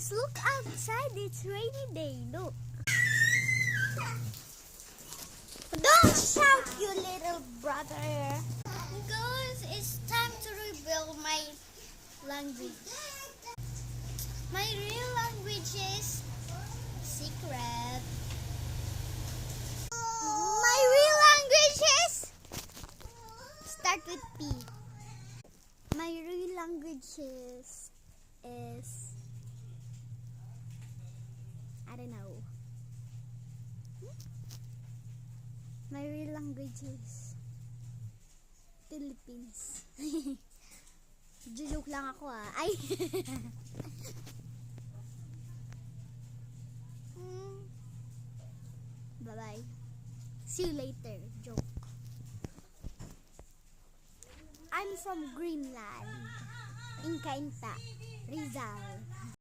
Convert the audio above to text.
Guys, look outside. It's rainy day. Look. Don't shout, you little brother. Guys, it's time to reveal my language. My real language is secret. My real language is start with P. My real language is I don't know. My real language is Philippines. Joke lang ako ah. Ay. Bye-bye. See you later. Joke. I'm from Greenland. In Cainta, Rizal.